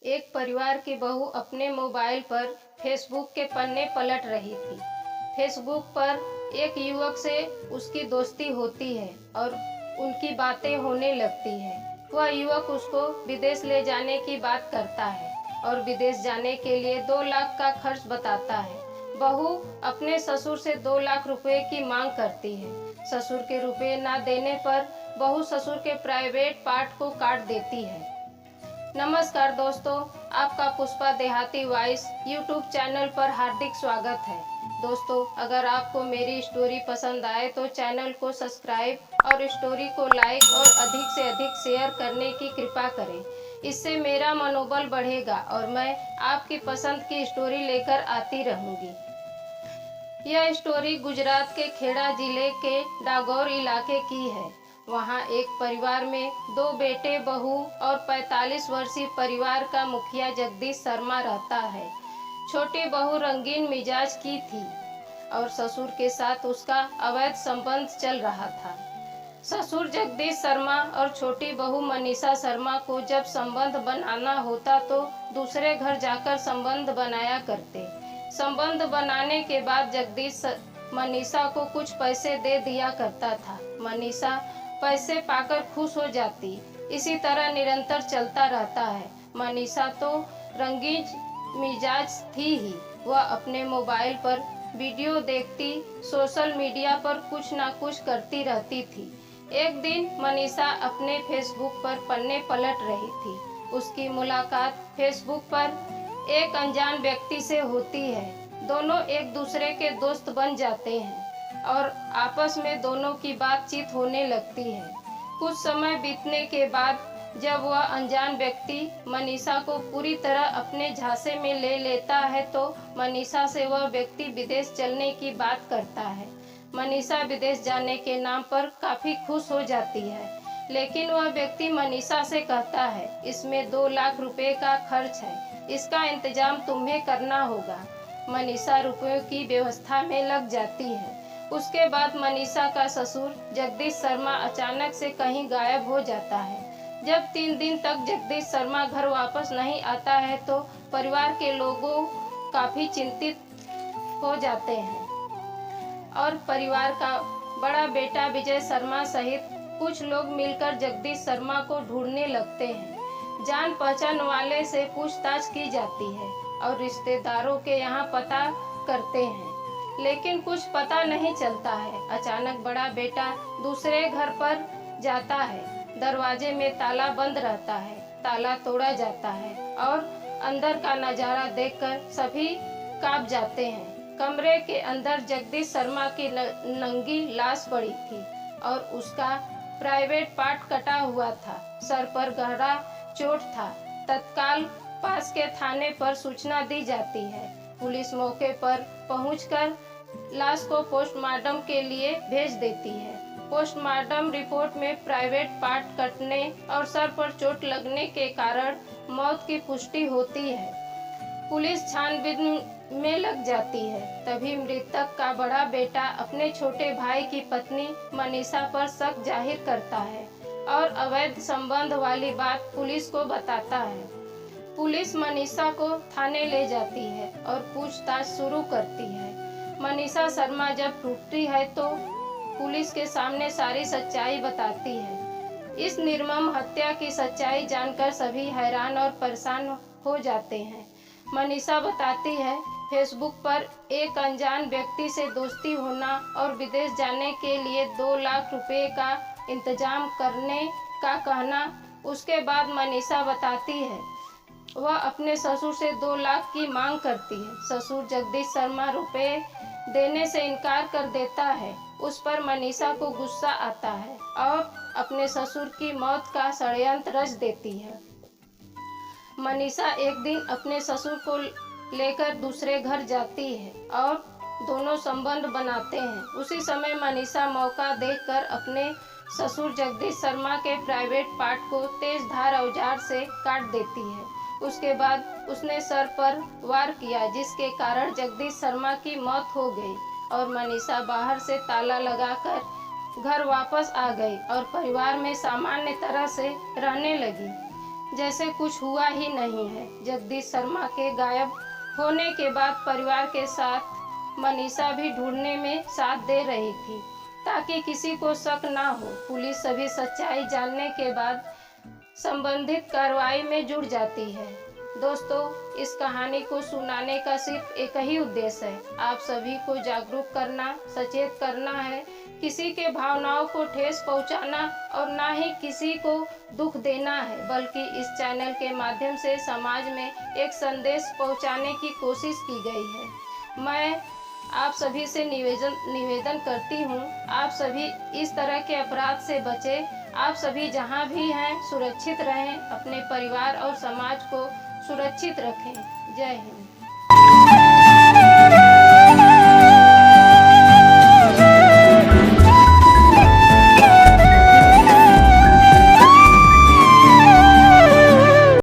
एक परिवार की बहू अपने मोबाइल पर फेसबुक के पन्ने पलट रही थी। फेसबुक पर एक युवक से उसकी दोस्ती होती है और उनकी बातें होने लगती है। वह युवक उसको विदेश ले जाने की बात करता है और विदेश जाने के लिए 2 लाख का खर्च बताता है। बहू अपने ससुर से 2 लाख रुपए की मांग करती है। ससुर के रुपए ना देने पर बहू ससुर के प्राइवेट पार्ट को काट देती है। नमस्कार दोस्तों, आपका पुष्पा देहाती वॉइस यूट्यूब चैनल पर हार्दिक स्वागत है। दोस्तों, अगर आपको मेरी स्टोरी पसंद आए तो चैनल को सब्सक्राइब और स्टोरी को लाइक और अधिक से अधिक शेयर करने की कृपा करें। इससे मेरा मनोबल बढ़ेगा और मैं आपकी पसंद की स्टोरी लेकर आती रहूँगी। यह स्टोरी गुजरात के खेड़ा जिले के डागौर इलाके की है। वहाँ एक परिवार में 2 बेटे बहू और 45 वर्षीय परिवार का मुखिया जगदीश शर्मा रहता है। छोटी बहू रंगीन मिजाज की थी और ससुर के साथ उसका अवैध संबंध चल रहा था। ससुर जगदीश शर्मा और छोटी बहू मनीषा शर्मा को जब संबंध बनाना होता तो दूसरे घर जाकर संबंध बनाया करते। संबंध बनाने के बाद जगदीश मनीषा को कुछ पैसे दे दिया करता था। मनीषा पैसे पाकर खुश हो जाती। इसी तरह निरंतर चलता रहता है। मनीषा तो रंगीन मिजाज थी ही। वह अपने मोबाइल पर वीडियो देखती, सोशल मीडिया पर कुछ ना कुछ करती रहती थी। एक दिन मनीषा अपने फेसबुक पर पन्ने पलट रही थी। उसकी मुलाकात फेसबुक पर एक अनजान व्यक्ति से होती है। दोनों एक दूसरे के दोस्त बन जाते हैं और आपस में दोनों की बातचीत होने लगती है। कुछ समय बीतने के बाद जब वह अनजान व्यक्ति मनीषा को पूरी तरह अपने झांसे में ले लेता है तो मनीषा से वह व्यक्ति विदेश चलने की बात करता है। मनीषा विदेश जाने के नाम पर काफी खुश हो जाती है, लेकिन वह व्यक्ति मनीषा से कहता है, इसमें 2 लाख रुपए का खर्च है, इसका इंतजाम तुम्हें करना होगा। मनीषा रुपयों की व्यवस्था में लग जाती है। उसके बाद मनीषा का ससुर जगदीश शर्मा अचानक से कहीं गायब हो जाता है। जब 3 दिन तक जगदीश शर्मा घर वापस नहीं आता है तो परिवार के लोगों काफी चिंतित हो जाते हैं और परिवार का बड़ा बेटा विजय शर्मा सहित कुछ लोग मिलकर जगदीश शर्मा को ढूंढने लगते हैं। जान पहचान वाले से पूछताछ की जाती है और रिश्तेदारों के यहाँ पता करते हैं, लेकिन कुछ पता नहीं चलता है। अचानक बड़ा बेटा दूसरे घर पर जाता है। दरवाजे में ताला बंद रहता है। ताला तोड़ा जाता है और अंदर का नजारा देखकर सभी कांप जाते हैं। कमरे के अंदर जगदीश शर्मा की नंगी लाश पड़ी थी और उसका प्राइवेट पार्ट कटा हुआ था। सर पर गहरा चोट था। तत्काल पास के थाने पर सूचना दी जाती है। पुलिस मौके पर पहुंचकर लाश को पोस्टमार्टम के लिए भेज देती है। पोस्टमार्टम रिपोर्ट में प्राइवेट पार्ट कटने और सर पर चोट लगने के कारण मौत की पुष्टि होती है। पुलिस छानबीन में लग जाती है। तभी मृतक का बड़ा बेटा अपने छोटे भाई की पत्नी मनीषा पर शक जाहिर करता है और अवैध संबंध वाली बात पुलिस को बताता है। पुलिस मनीषा को थाने ले जाती है और पूछताछ शुरू करती है। मनीषा शर्मा जब टूटती है तो पुलिस के सामने सारी सच्चाई बताती है। इस निर्मम हत्या की सच्चाई जानकर सभी हैरान और परेशान हो जाते हैं। मनीषा बताती है, फेसबुक पर एक अनजान व्यक्ति से दोस्ती होना और विदेश जाने के लिए 2 लाख रुपए का इंतजाम करने का कहना। उसके बाद मनीषा बताती है वह अपने ससुर से 2 लाख की मांग करती है। ससुर जगदीश शर्मा रुपए देने से इनकार कर देता है। उस पर मनीषा को गुस्सा आता है और अपने ससुर की मौत का षड्यंत्र रच देती है। मनीषा एक दिन अपने ससुर को लेकर दूसरे घर जाती है और दोनों संबंध बनाते हैं। उसी समय मनीषा मौका देखकर अपने ससुर जगदीश शर्मा के प्राइवेट पार्ट को तेज धार औजार से काट देती है। उसके बाद उसने सर पर वार किया, जिसके कारण जगदीश शर्मा की मौत हो गई और मनीषा बाहर से ताला लगाकर घर वापस आ गई और परिवार में सामान्य तरह से रहने लगी। जैसे कुछ हुआ ही नहीं है। जगदीश शर्मा के गायब होने के बाद परिवार के साथ मनीषा भी ढूंढने में साथ दे रही थी ताकि किसी को शक ना हो। पुलिस सभी सच्चाई जानने के बाद संबंधित कार्रवाई में जुट जाती है। दोस्तों, इस कहानी को सुनाने का सिर्फ एक ही उद्देश्य है, आप सभी को जागरूक करना, सचेत करना है। किसी के भावनाओं को ठेस पहुंचाना और ना ही किसी को दुख देना है, बल्कि इस चैनल के माध्यम से समाज में एक संदेश पहुंचाने की कोशिश की गई है। मैं आप सभी से निवेदन करती हूँ, आप सभी इस तरह के अपराध से बचें। आप सभी जहाँ भी हैं सुरक्षित रहें, अपने परिवार और समाज को सुरक्षित रखें। जय हिंद।